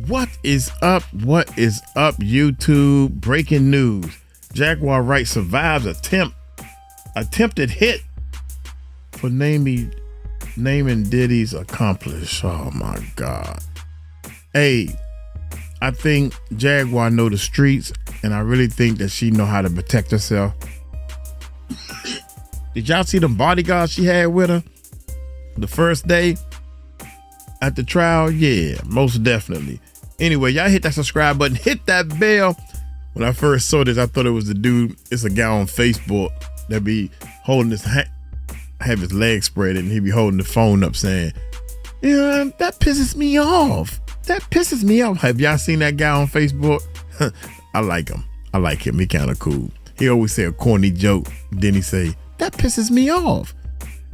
What is up? What is up, YouTube? Breaking news. Jaguar Wright survives attempted hit for naming Diddy's accomplice. Oh my God. Hey, I think Jaguar know the streets, and I really think that she know how to protect herself. Did y'all see them bodyguards she had with her the first day at the trial? Yeah, most definitely. Anyway, y'all hit that subscribe button, hit that bell. When I first saw this, I thought it was the dude. It's a guy on Facebook that be holding his have his legs spread, and he be holding the phone up saying, "Yeah, that pisses me off. That pisses me off." Have y'all seen that guy on Facebook? I like him. I like him. He kind of cool. He always say a corny joke. Then he say, "That pisses me off."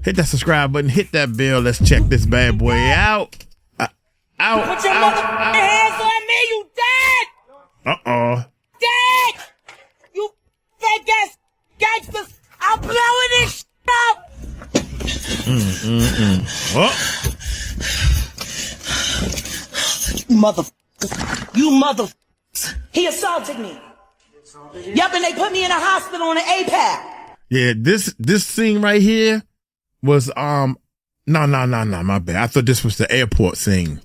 Hit that subscribe button. Hit that bell. Let's check this bad boy out. Put your hands on me, you dead! Dead! You fake ass gangsters! I'm blowing this shit up! You mother. He assaulted me. Yup, and they put me in a hospital on an APAP. Yeah, this scene right here was no, my bad. I thought this was the airport scene.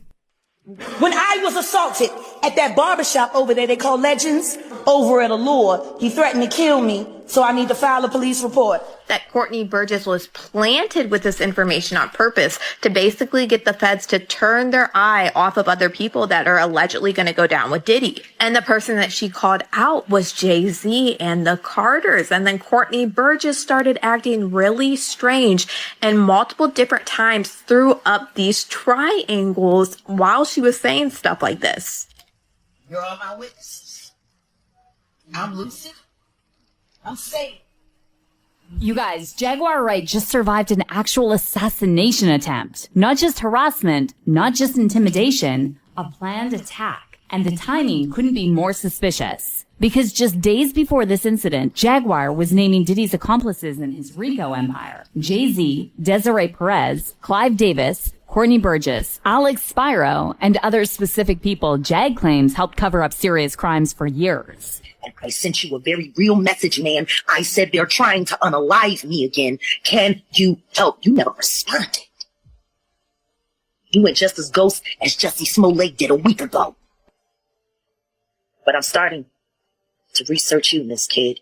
When I was assaulted at that barbershop over there, they call Legends, over at Allure, he threatened to kill me, so I need to file a police report. That Courtney Burgess was planted with this information on purpose to basically get the feds to turn their eye off of other people that are allegedly going to go down with Diddy. And the person that she called out was Jay-Z and the Carters. And then Courtney Burgess started acting really strange and multiple different times threw up these triangles while she was saying stuff like this. You're all my witnesses. I'm lucid. I'm safe. You guys, Jaguar Wright just survived an actual assassination attempt. Not just harassment, not just intimidation, a planned attack. And the timing couldn't be more suspicious. Because just days before this incident, Jaguar was naming Diddy's accomplices in his RICO empire. Jay-Z, Desiree Perez, Clive Davis, Courtney Burgess, Alex Spiro, and other specific people Jag claims helped cover up serious crimes for years. I sent you a very real message, man. I said they're trying to unalive me again. Can you help? You never responded. You went just as ghost as Jussie Smollett did a week ago. But I'm starting to research you, Miss Kid.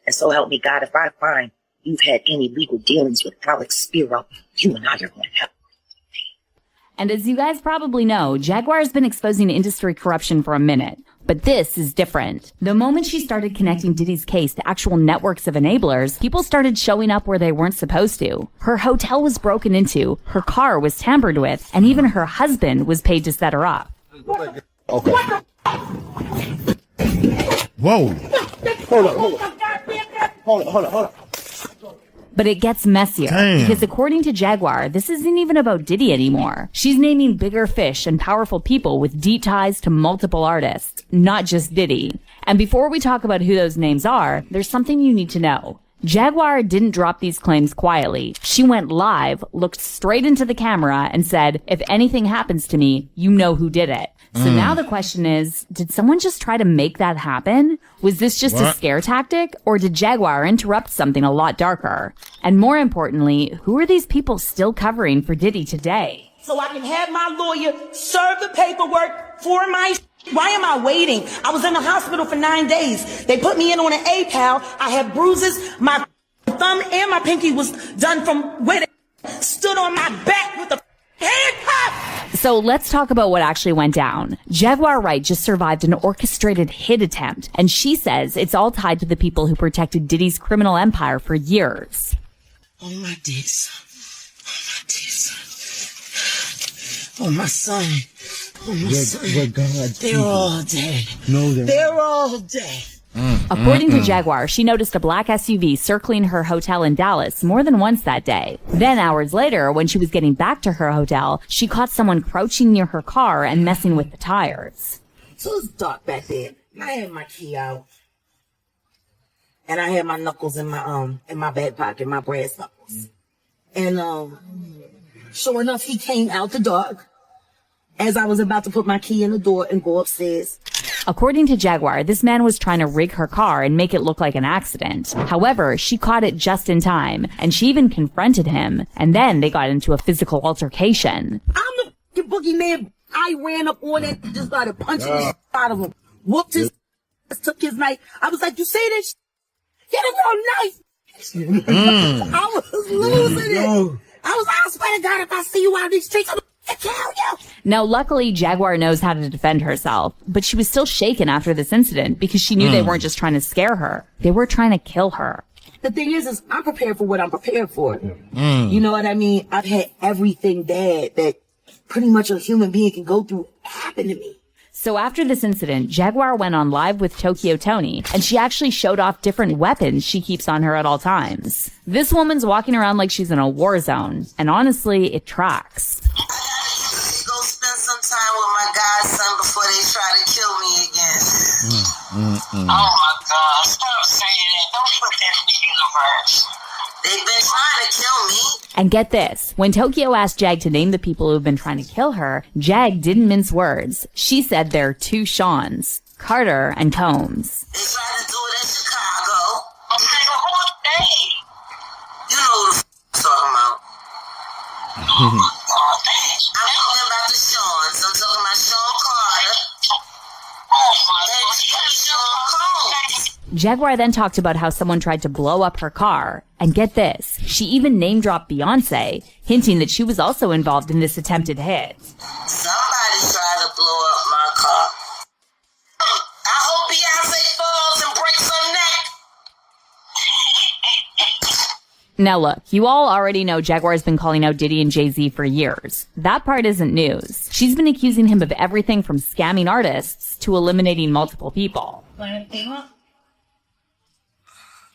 And so help me God, if I find you've had any legal dealings with Alex Spiro, you and I are going to help. And as you guys probably know, Jaguar has been exposing industry corruption for a minute. But this is different. The moment she started connecting Diddy's case to actual networks of enablers, people started showing up where they weren't supposed to. Her hotel was broken into, her car was tampered with, and even her husband was paid to set her up. Okay. Whoa. Hold up. But it gets messier. Damn. Because according to Jaguar, this isn't even about Diddy anymore. She's naming bigger fish and powerful people with deep ties to multiple artists, not just Diddy. And before we talk about who those names are, there's something you need to know. Jaguar didn't drop these claims quietly. She went live, looked straight into the camera, and said, "If anything happens to me, you know who did it." So now the question is, did someone just try to make that happen? Was this just a scare tactic? Or did Jaguar interrupt something a lot darker? And more importantly, who are these people still covering for Diddy today? So I can have my lawyer serve the paperwork for my Why am I waiting? I was in the hospital for 9 days. They put me in on an APAL. I had bruises. My thumb and my pinky was done from where they stood on my back with a handcuff. So let's talk about what actually went down. Jaguar Wright just survived an orchestrated hit attempt, and she says it's all tied to the people who protected Diddy's criminal empire for years. Oh, my dear son. Oh, my son. Oh, my son. God, they're all dead. No, they're all dead. According to Jaguar, she noticed a black SUV circling her hotel in Dallas more than once that day. Then hours later, when she was getting back to her hotel, she caught someone crouching near her car and messing with the tires. So it's dark back there. I had my key out. And I had my knuckles in my back pocket, my brass knuckles. And sure enough, he came out the dark, as I was about to put my key in the door and go upstairs. According to Jaguar, this man was trying to rig her car and make it look like an accident. However, she caught it just in time, and she even confronted him, and then they got into a physical altercation. I'm the boogeyman. I ran up on it and just started punching the shit out of him. Whooped his took his knife. I was like, you say this? Get a real knife. I was losing it. I swear to God, if I see you out of these streets, I'm gonna kill you. Now, luckily, Jaguar knows how to defend herself, but she was still shaken after this incident because she knew they weren't just trying to scare her. They were trying to kill her. The thing is I'm prepared for what I'm prepared for. You know what I mean? I've had everything bad that pretty much a human being can go through happen to me. So after this incident, Jaguar went on live with 𝗗𝗢𝗡𝗞𝗦, and she actually showed off different weapons she keeps on her at all times. This woman's walking around like she's in a war zone, and honestly, it tracks. Go spend some time with my godson before they try to kill me again. Oh my God, stop saying that. Don't put that in the universe. They've been trying to kill me. And get this, when 𝗗𝗢𝗡𝗞𝗏 asked Jag to name the people who've been trying to kill her, Jag didn't mince words. She said there are two Seans, Carter and Combs. They tried to do it in Chicago. Okay, who are they? You know who the I'm talking about. Oh my God. I'm talking about the Seans. I'm talking about Sean Carter. Oh my God. Sean Combs. Jaguar then talked about how someone tried to blow up her car. And get this, she even name-dropped Beyonce, hinting that she was also involved in this attempted hit. Somebody tried to blow up my car. I hope Beyonce falls and breaks her neck. Now look, you all already know Jaguar's been calling out Diddy and Jay-Z for years. That part isn't news. She's been accusing him of everything from scamming artists to eliminating multiple people. Planet Avon?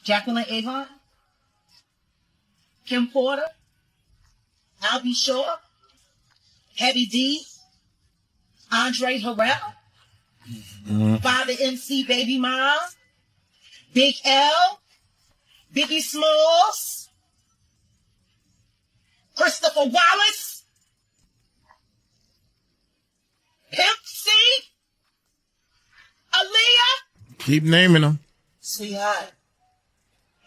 Jacqueline Avon? Kim Porter? I'll Be Sure? Heavy D? Andre Harrell? Father MC Baby Mom? Big L? Biggie Smalls? Christopher Wallace? Pimp C? Aaliyah? Keep naming them. Sweetheart,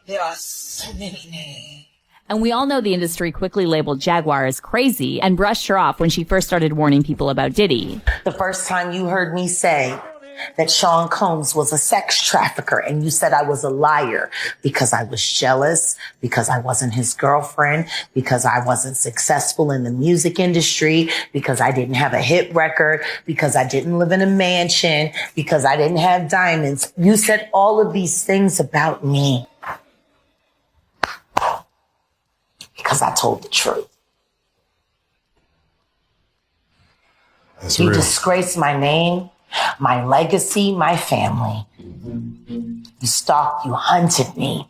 there are so many names. And we all know the industry quickly labeled Jaguar as crazy and brushed her off when she first started warning people about Diddy. The first time you heard me say that Sean Combs was a sex trafficker and you said I was a liar because I was jealous, because I wasn't his girlfriend, because I wasn't successful in the music industry, because I didn't have a hit record, because I didn't live in a mansion, because I didn't have diamonds. You said all of these things about me because I told the truth. That's You real. disgraced my name, my legacy, my family. You stalked, you hunted me.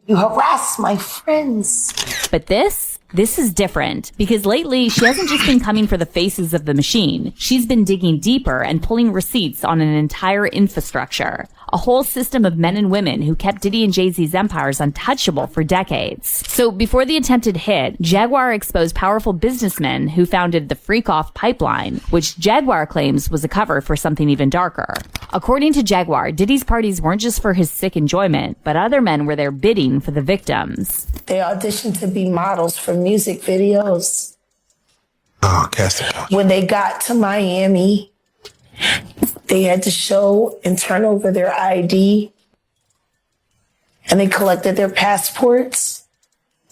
You harassed my friends. But this is different because lately she hasn't just been coming for the faces of the machine. She's been digging deeper and pulling receipts on an entire infrastructure, a whole system of men and women who kept Diddy and Jay-Z's empires untouchable for decades. So before the attempted hit, Jaguar exposed powerful businessmen who founded the Freak-Off pipeline, which Jaguar claims was a cover for something even darker. According to Jaguar, Diddy's parties weren't just for his sick enjoyment, but other men were there bidding for the victims. They auditioned to be models for music videos. Oh, casting couch. When they got to Miami, they had to show and turn over their ID. And they collected their passports.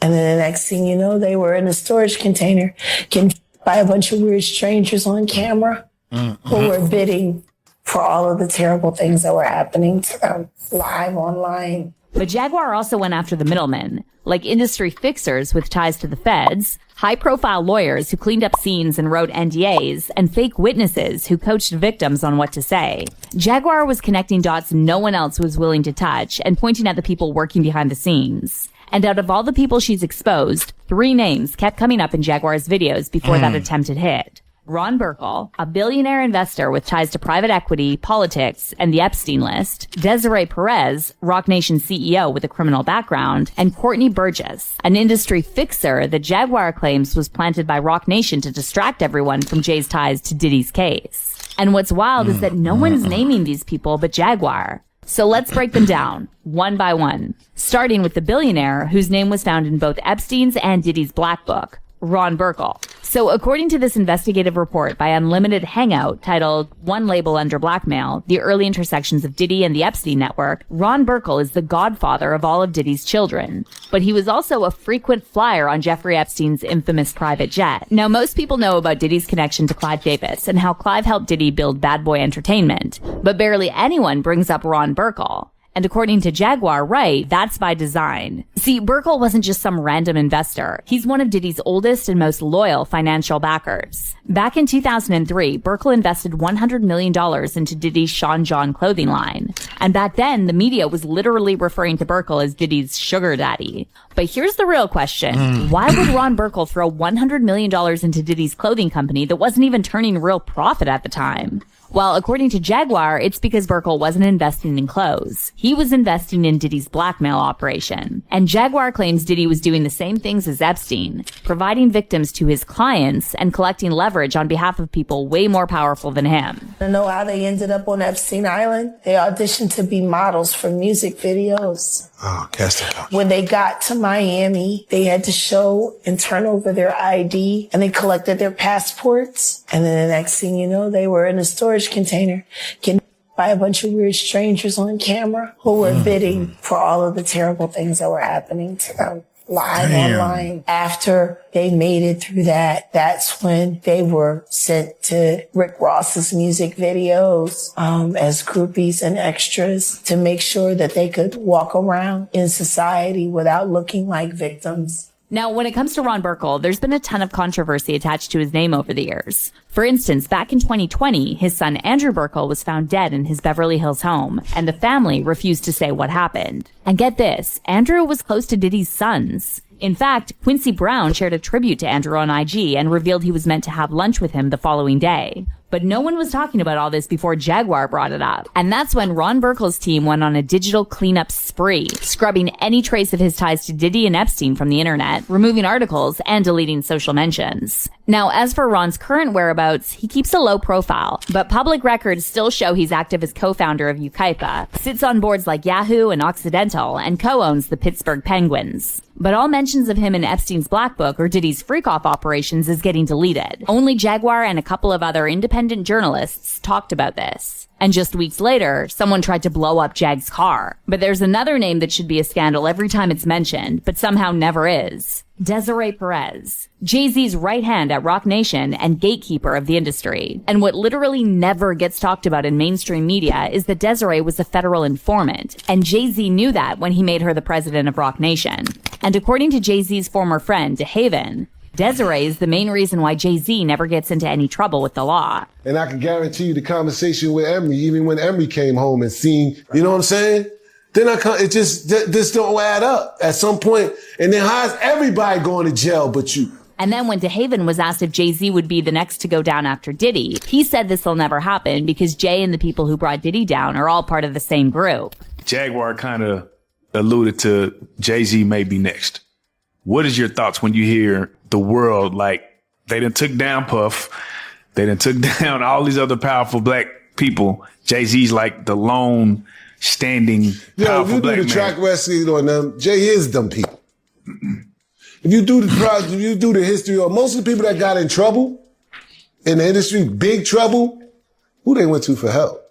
And then the next thing you know, they were in a storage container getting by a bunch of weird strangers on camera who were bidding for all of the terrible things that were happening to them live online. But Jaguar also went after the middlemen, like industry fixers with ties to the feds, high-profile lawyers who cleaned up scenes and wrote NDAs, and fake witnesses who coached victims on what to say. Jaguar was connecting dots no one else was willing to touch and pointing at the people working behind the scenes. And out of all the people she's exposed, 3 names kept coming up in Jaguar's videos before that attempted hit. Ron Burkel, a billionaire investor with ties to private equity, politics, and the Epstein list, Desiree Perez, Roc Nation CEO with a criminal background, and Courtney Burgess, an industry fixer that Jaguar claims was planted by Roc Nation to distract everyone from Jay's ties to Diddy's case. And what's wild is that no one's naming these people but Jaguar. So let's break them down, one by one, starting with the billionaire whose name was found in both Epstein's and Diddy's Black Book, Ron Burkel. So according to this investigative report by Unlimited Hangout titled One Label Under Blackmail, the Early Intersections of Diddy and the Epstein Network, Ron Burkel is the godfather of all of Diddy's children. But he was also a frequent flyer on Jeffrey Epstein's infamous private jet. Now, most people know about Diddy's connection to Clive Davis and how Clive helped Diddy build Bad Boy Entertainment, but barely anyone brings up Ron Burkel. And according to Jaguar Wright, that's by design. See, Burkel wasn't just some random investor. He's one of Diddy's oldest and most loyal financial backers. Back in 2003, Burkel invested $100 million into Diddy's Sean John clothing line. And back then, the media was literally referring to Burkel as Diddy's sugar daddy. But here's the real question. Why would Ron Burkel throw $100 million into Diddy's clothing company that wasn't even turning real profit at the time? Well, according to Jaguar, it's because Burkel wasn't investing in clothes. He was investing in Diddy's blackmail operation. And Jaguar claims Diddy was doing the same things as Epstein, providing victims to his clients and collecting leverage on behalf of people way more powerful than him. I know how they ended up on Epstein Island. They auditioned to be models for music videos. Oh, casting couch. When they got to Miami, they had to show and turn over their ID, and they collected their passports. And then the next thing you know, they were in a storage container getting by a bunch of weird strangers on camera who were bidding for all of the terrible things that were happening to them live online. After they made it through that, that's when they were sent to Rick Ross's music videos as groupies and extras to make sure that they could walk around in society without looking like victims. Now, when it comes to Ron Burkel, there's been a ton of controversy attached to his name over the years. For instance, back in 2020, his son Andrew Burkel was found dead in his Beverly Hills home, and the family refused to say what happened. And get this, Andrew was close to Diddy's sons. In fact, Quincy Brown shared a tribute to Andrew on IG and revealed he was meant to have lunch with him the following day. But no one was talking about all this before Jaguar brought it up. And that's when Ron Burkel's team went on a digital cleanup spree, scrubbing any trace of his ties to Diddy and Epstein from the internet, removing articles, and deleting social mentions. Now, as for Ron's current whereabouts, he keeps a low profile, but public records still show he's active as co-founder of 𝗗𝗢𝗡𝗞𝗦, sits on boards like Yahoo and Occidental, and co-owns the Pittsburgh Penguins. But all mentions of him in Epstein's Black Book or Diddy's freak-off operations is getting deleted. Only Jaguar and a couple of other independent journalists talked about this. And just weeks later, someone tried to blow up Jag's car. But there's another name that should be a scandal every time it's mentioned, but somehow never is. Desiree Perez, Jay-Z's right hand at Roc Nation and gatekeeper of the industry. And what literally never gets talked about in mainstream media is that Desiree was a federal informant, and Jay-Z knew that when he made her the president of Roc Nation. And according to Jay-Z's former friend, 𝗗𝗢𝗡𝗞𝗦, Desiree is the main reason why Jay-Z never gets into any trouble with the law. And I can guarantee you the conversation with 𝗟𝗑𝗓, even when 𝗟𝗑𝗓 came home and seen, you know what I'm saying? Then it just, this don't add up at some point. And then how's everybody going to jail but you? And then when 𝗗𝗓𝗡𝗏 was asked if Jay-Z would be the next to go down after Diddy, he said this will never happen because Jay and the people who brought Diddy down are all part of the same group. Jaguar kind of alluded to Jay-Z may be next. What is your thoughts when you hear the world, like, they done took down Puff, they done took down all these other powerful black people. Jay-Z's like the lone standing powerful black man. If you do the track wrestling on them, Jay is them people. If you do the history of most of the people that got in trouble in the industry, big trouble, who they went to for help?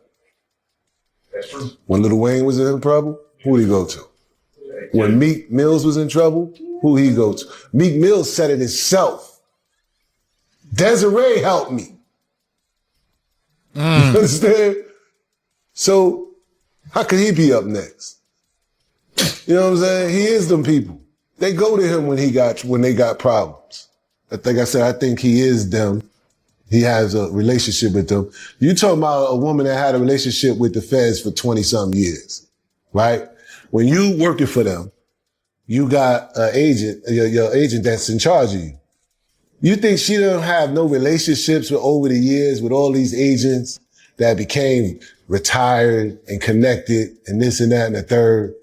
That's true. When Lil Wayne was in trouble, who did he go to? When Meek Mills was in trouble, who he go to? Meek Mills said it himself. Desiree helped me. You understand? So how could he be up next? You know what I'm saying? He is them people. They go to him when they got problems. Like I said, I think he is them. He has a relationship with them. You talking about a woman that had a relationship with the feds for 20-something years, right? When you working for them, you got an agent, your agent that's in charge of you. You think she don't have no relationships with over the years with all these agents that became retired and connected and this and that and the third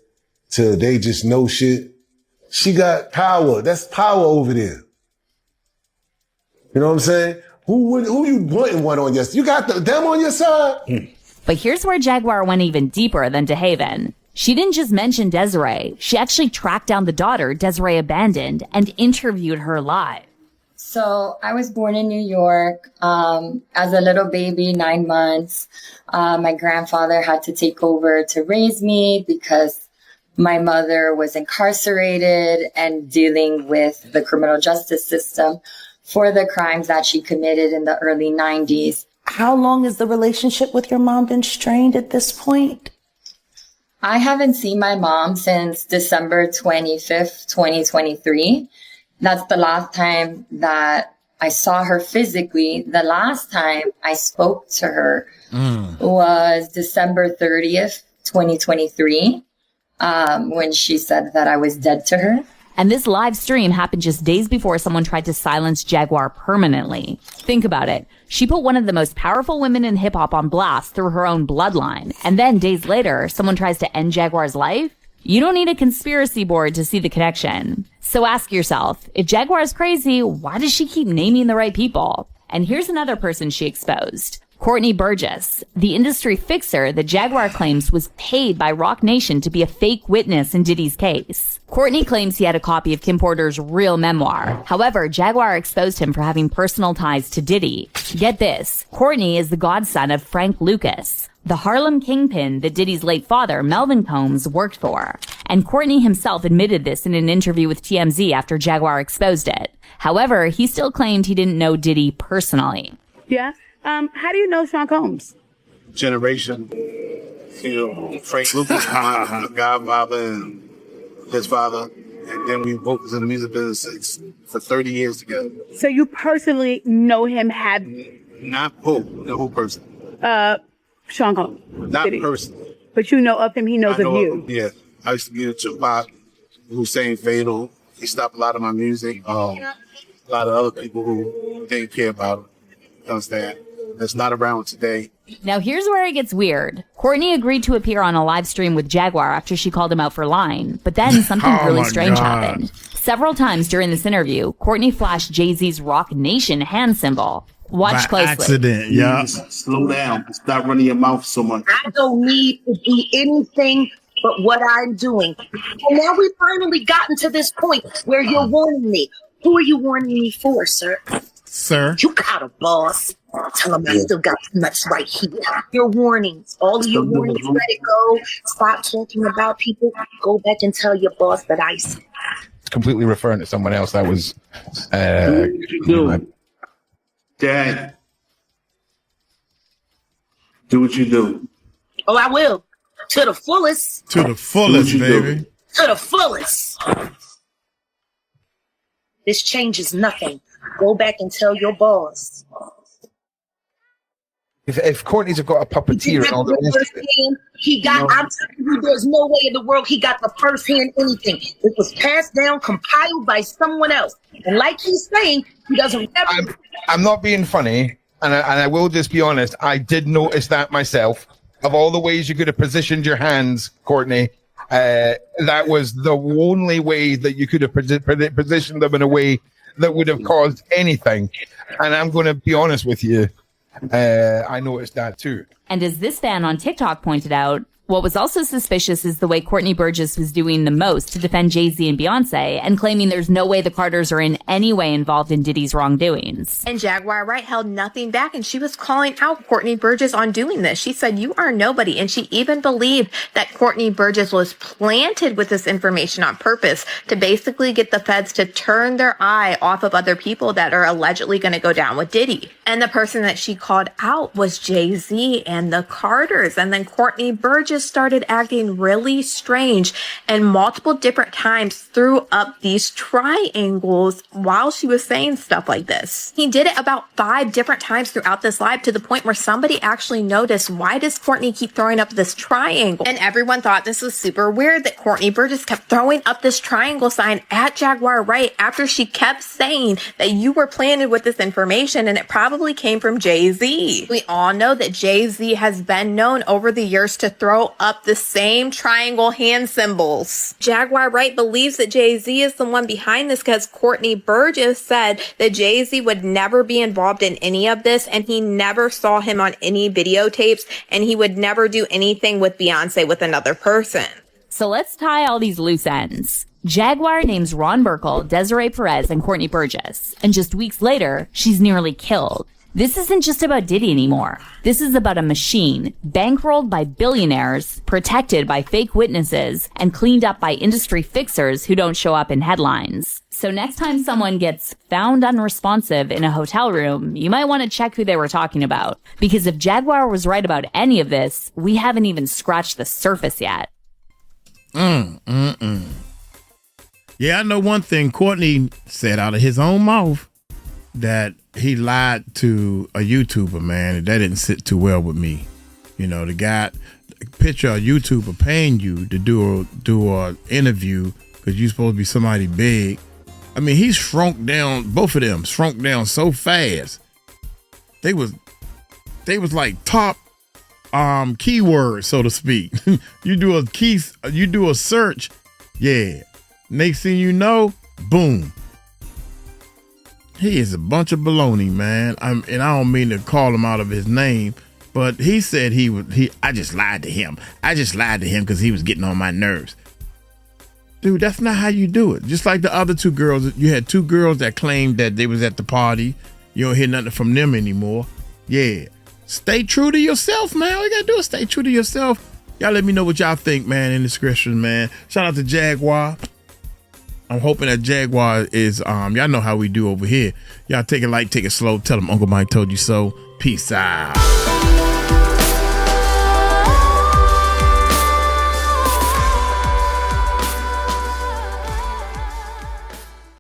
till they just know shit? She got power. That's power over there. You know what I'm saying? Who you wanting one on your side? You got them on your side? But here's where Jaguar went even deeper than DeHaven. She didn't just mention Desiree. She actually tracked down the daughter Desiree abandoned and interviewed her live. So I was born in New York as a little baby, 9 months. My grandfather had to take over to raise me because my mother was incarcerated and dealing with the criminal justice system for the crimes that she committed in the early 90s. How long has the relationship with your mom been strained at this point? I haven't seen my mom since December 25th, 2023. That's the last time that I saw her physically. The last time I spoke to her was December 30th, 2023, when she said that I was dead to her. And this live stream happened just days before someone tried to silence Jaguar permanently. Think about it. She put one of the most powerful women in hip hop on blast through her own bloodline. And then days later, someone tries to end Jaguar's life? You don't need a conspiracy board to see the connection. So ask yourself, if Jaguar is crazy, why does she keep naming the right people? And here's another person she exposed. Courtney Burgess, the industry fixer that Jaguar claims was paid by Roc Nation to be a fake witness in Diddy's case. Courtney claims he had a copy of Kim Porter's real memoir. However, Jaguar exposed him for having personal ties to Diddy. Get this, Courtney is the godson of Frank Lucas, the Harlem kingpin that Diddy's late father, Melvin Combs, worked for. And Courtney himself admitted this in an interview with TMZ after Jaguar exposed it. However, he still claimed he didn't know Diddy personally. Yeah. How do you know Sean Combs? Generation. Frank Lucas, my godfather and his father. And then we both was in the music business for 30 years together. So you personally know him, Not the whole person. Sean Combs. Not personally. But you know of him, he knows of you. Yeah. I used to be a 𝗗𝗢𝗡𝗞𝗦, Hussein Fatal. He stopped a lot of my music. A lot of other people who didn't care about him. You understand? That's not around today. Now here's where it gets weird. Courtney agreed to appear on a live stream with Jaguar after she called him out for lying, but then something really strange happened. Several times during this interview, Courtney flashed Jay-Z's Roc Nation hand symbol. Watch closely. Accident, yeah. Slow down. Stop running your mouth so much. I don't need to do anything but what I'm doing. And now we've finally gotten to this point where you're warning me. Who are you warning me for, sir? Sir? You got a boss. Tell him I still got nuts right here. Your warnings. All of your warnings, let it go. Stop talking about people. Go back and tell your boss that I said. Completely referring to someone else. That was... Dad. Do what you do. Oh, I will. To the fullest. To the fullest, baby. To the fullest. This changes nothing. Go back and tell your boss. If Courtney's got a puppeteer and all that, I'm telling you, there's no way in the world he got the first hand anything. It was passed down, compiled by someone else. And like he's saying, he doesn't ever. I'm not being funny, and I will just be honest. I did notice that myself. Of all the ways you could have positioned your hands, Courtney, that was the only way that you could have positioned them in a way that would have caused anything. And I'm going to be honest with you. I noticed that too. And as this fan on TikTok pointed out, what was also suspicious is the way Courtney Burgess was doing the most to defend Jay-Z and Beyonce and claiming there's no way the Carters are in any way involved in Diddy's wrongdoings. And Jaguar Wright held nothing back, and she was calling out Courtney Burgess on doing this. She said, "You are nobody." And she even believed that Courtney Burgess was planted with this information on purpose to basically get the feds to turn their eye off of other people that are allegedly going to go down with Diddy. And the person that she called out was Jay-Z and the Carters. And then Courtney Burgess just started acting really strange and multiple different times threw up these triangles while she was saying stuff like this. He did it about 5 different times throughout this live to the point where somebody actually noticed, why does Courtney keep throwing up this triangle? And everyone thought this was super weird that Courtney Burgess kept throwing up this triangle sign at Jaguar Wright after she kept saying that you were planted with this information and it probably came from Jay-Z. We all know that Jay-Z has been known over the years to throw up the same triangle hand symbols. Jaguar Wright believes that Jay-Z is the one behind this because Courtney Burgess said that Jay-Z would never be involved in any of this and he never saw him on any videotapes and he would never do anything with Beyonce with another person. So let's tie all these loose ends. Jaguar names Ron Burkel, Desiree Perez, and Courtney Burgess. And just weeks later, she's nearly killed. This isn't just about Diddy anymore. This is about a machine, bankrolled by billionaires, protected by fake witnesses, and cleaned up by industry fixers who don't show up in headlines. So next time someone gets found unresponsive in a hotel room, you might want to check who they were talking about. Because if Jaguar was right about any of this, we haven't even scratched the surface yet. Yeah, I know one thing. Courtney said out of his own mouth that he lied to a YouTuber, man, and that didn't sit too well with me. You know, the guy, picture a YouTuber paying you to do a interview because you're supposed to be somebody big. I mean, he shrunk down, both of them shrunk down so fast. They was like top keywords, so to speak. you do a search, yeah. Next thing you know, boom. He is a bunch of baloney, man. And I don't mean to call him out of his name, but he said I just lied to him. I just lied to him because he was getting on my nerves. Dude, that's not how you do it. Just like the other 2 girls, you had 2 girls that claimed that they was at the party. You don't hear nothing from them anymore. Yeah. Stay true to yourself, man. All you gotta do is stay true to yourself. Y'all let me know what y'all think, man, in the description, man. Shout out to Jaguar. I'm hoping that Jaguar is, y'all know how we do over here. Y'all take it light, take it slow. Tell them Uncle Mike told you so. Peace out.